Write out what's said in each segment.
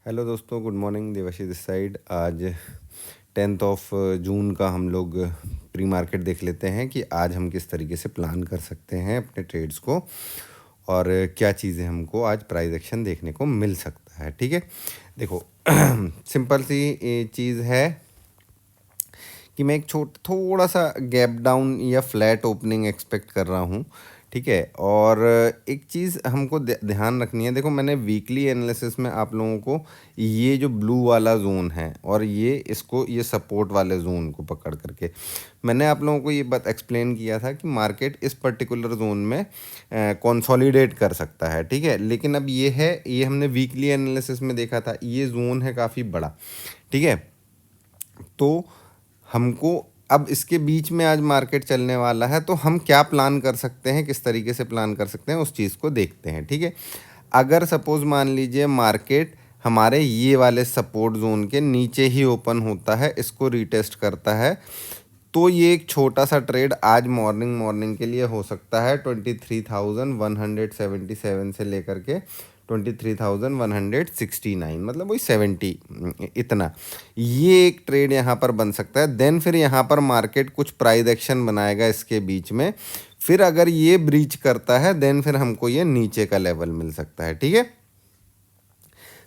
Hello दोस्तों, good morning. Devashish this side. आज 10th of June का हम लोग प्री मार्केट देख लेते हैं कि आज हम किस तरीके से प्लान कर सकते हैं अपने ट्रेड्स को और क्या चीज़ें हमको आज प्राइस एक्शन देखने को मिल सकता है। ठीक है, देखो सिंपल सी चीज़ है कि मैं एक थोड़ा सा गैप डाउन या फ्लैट ओपनिंग एक्सपेक्ट कर रहा हूँ। ठीक है, और एक चीज़ हमको ध्यान रखनी है। देखो, मैंने वीकली एनालिसिस में आप लोगों को ये जो ब्लू वाला जोन है और ये सपोर्ट वाले जोन को पकड़ करके मैंने आप लोगों को ये बात एक्सप्लेन किया था कि मार्केट इस पर्टिकुलर जोन में कंसोलिडेट कर सकता है। ठीक है, लेकिन अब ये हमने वीकली एनालिसिस में देखा था, ये जोन है काफ़ी बड़ा। ठीक है, तो हमको अब इसके बीच में आज मार्केट चलने वाला है, तो हम क्या प्लान कर सकते हैं, किस तरीके से प्लान कर सकते हैं, उस चीज़ को देखते हैं। ठीक है, अगर सपोज़ मान लीजिए मार्केट हमारे ये वाले सपोर्ट जोन के नीचे ही ओपन होता है, इसको रीटेस्ट करता है, तो ये एक छोटा सा ट्रेड आज मॉर्निंग के लिए हो सकता है 23,177 से लेकर के 23,169, मतलब वही 70, इतना ये एक ट्रेड यहाँ पर बन सकता है। देन फिर यहाँ पर मार्केट कुछ प्राइस एक्शन बनाएगा इसके बीच में, फिर अगर ये ब्रीच करता है देन फिर हमको ये नीचे का लेवल मिल सकता है। ठीक है,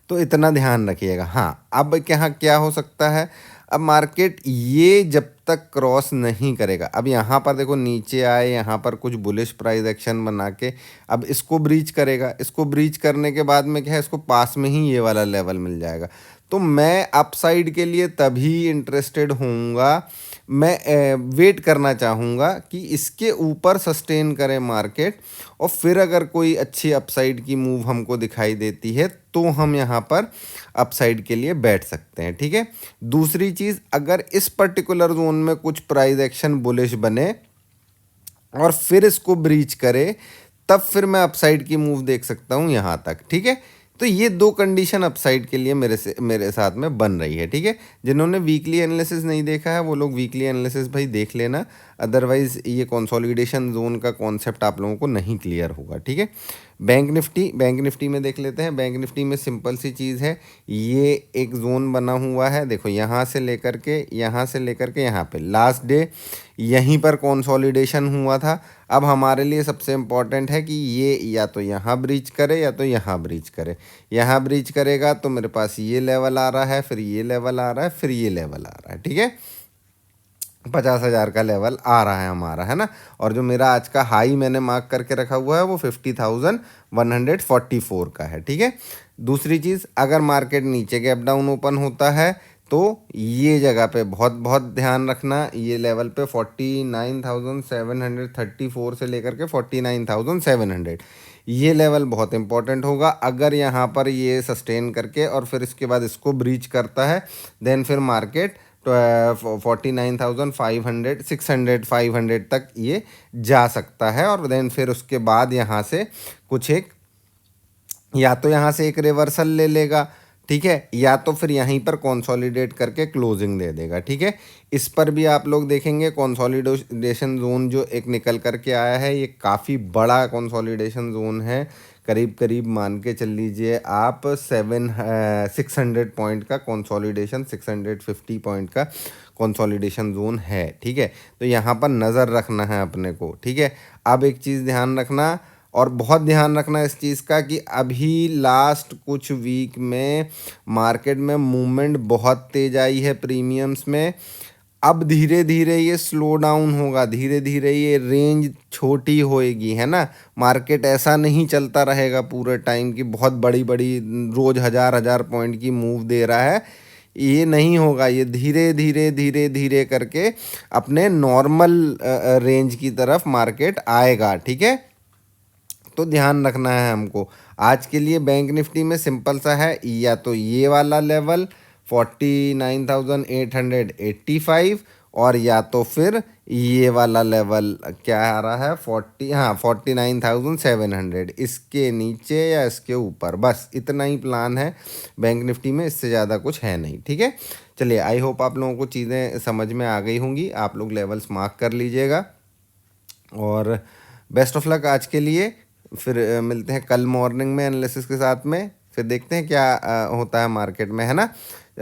तो इतना ध्यान रखिएगा। हाँ, अब क्या क्या हो सकता है, अब मार्केट ये जब तक क्रॉस नहीं करेगा, अब यहाँ पर देखो नीचे आए, यहाँ पर कुछ बुलिश प्राइस एक्शन बना के अब इसको ब्रीच करेगा। इसको ब्रीच करने के बाद में क्या है, इसको पास में ही ये वाला लेवल मिल जाएगा। तो मैं अपसाइड के लिए तभी इंटरेस्टेड होऊंगा, मैं वेट करना चाहूँगा कि इसके ऊपर सस्टेन करे मार्केट, और फिर अगर कोई अच्छी अपसाइड की मूव हमको दिखाई देती है तो हम यहाँ पर अपसाइड के लिए बैठ सकते हैं। ठीक है, दूसरी चीज़, अगर इस पर्टिकुलर जोन में कुछ प्राइस एक्शन बुलिश बने और फिर इसको ब्रीच करे, तब फिर मैं अपसाइड की मूव देख सकता हूँ यहाँ तक। ठीक है, तो ये दो कंडीशन अपसाइड के लिए मेरे साथ में बन रही है। ठीक है, जिन्होंने वीकली एनालिसिस नहीं देखा है वो लोग वीकली एनालिसिस भाई देख लेना, अदरवाइज़ ये कंसोलिडेशन जोन का कॉन्सेप्ट आप लोगों को नहीं क्लियर होगा। ठीक है, बैंक निफ्टी में देख लेते हैं। बैंक निफ्टी में सिंपल सी चीज़ है, ये एक जोन बना हुआ है। देखो, यहाँ से लेकर के यहाँ पे लास्ट डे यहीं पर कंसोलिडेशन हुआ था। अब हमारे लिए सबसे इम्पॉर्टेंट है कि ये या तो यहाँ ब्रीच करे या तो यहाँ ब्रीच करे। यहाँ ब्रीच करेगा तो मेरे पास ये लेवल आ रहा है, फिर ये लेवल आ रहा है, फिर ये लेवल आ रहा है। ठीक है, 50,000 का लेवल आ रहा है हमारा, है ना। और जो मेरा आज का हाई मैंने मार्क करके रखा हुआ है वो 50,144 का है। ठीक है, दूसरी चीज़, अगर मार्केट नीचे गैप डाउन ओपन होता है तो ये जगह पे बहुत बहुत ध्यान रखना, ये लेवल पे 49,734 से लेकर के 49,700, ये लेवल बहुत इंपॉर्टेंट होगा। अगर यहाँ पर ये सस्टेन करके और फिर इसके बाद इसको ब्रीच करता है, देन फिर मार्केट 49,500 600 500 तक ये जा सकता है। और देन फिर उसके बाद यहाँ से कुछ एक, या तो यहाँ से एक रिवर्सल ले लेगा, ठीक है, या तो फिर यहीं पर कंसोलिडेट करके क्लोजिंग दे देगा। ठीक है, इस पर भी आप लोग देखेंगे कंसोलिडेशन जोन जो एक निकल करके आया है, ये काफ़ी बड़ा कंसोलिडेशन जोन है। करीब करीब मान के चल लीजिए आप 600 पॉइंट का कंसोलिडेशन, 650 पॉइंट का कंसोलिडेशन जोन है। ठीक है, तो यहाँ पर नज़र रखना है अपने को। ठीक है, अब एक चीज़ ध्यान रखना, और बहुत ध्यान रखना इस चीज़ का, कि अभी लास्ट कुछ वीक में मार्केट में मूवमेंट बहुत तेज़ आई है प्रीमियम्स में। अब धीरे धीरे ये स्लो डाउन होगा, धीरे धीरे ये रेंज छोटी होएगी, है ना। मार्केट ऐसा नहीं चलता रहेगा पूरे टाइम की बहुत बड़ी बड़ी रोज़ हज़ार हज़ार पॉइंट की मूव दे रहा है, ये नहीं होगा। ये धीरे धीरे धीरे धीरे करके अपने नॉर्मल रेंज की तरफ मार्केट आएगा। ठीक है, तो ध्यान रखना है हमको। आज के लिए बैंक निफ्टी में सिंपल सा है, या तो ये वाला लेवल 49,885, और या तो फिर ये वाला लेवल क्या आ रहा है 49,700, इसके नीचे या इसके ऊपर, बस इतना ही प्लान है बैंक निफ्टी में, इससे ज़्यादा कुछ है नहीं। ठीक है, चलिए, आई होप आप लोगों को चीज़ें समझ में आ गई होंगी। आप लोग लेवल्स मार्क कर लीजिएगा और बेस्ट ऑफ लक आज के लिए। फिर मिलते हैं कल मॉर्निंग में एनालिसिस के साथ में। फिर देखते हैं क्या होता है मार्केट में, है ना।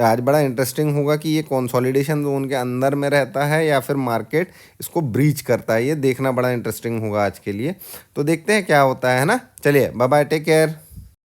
आज बड़ा इंटरेस्टिंग होगा कि ये कंसोलिडेशन जोन के अंदर में रहता है या फिर मार्केट इसको ब्रीच करता है, ये देखना बड़ा इंटरेस्टिंग होगा आज के लिए। तो देखते हैं क्या होता है ना। चलिए बाय बाय, टेक केयर।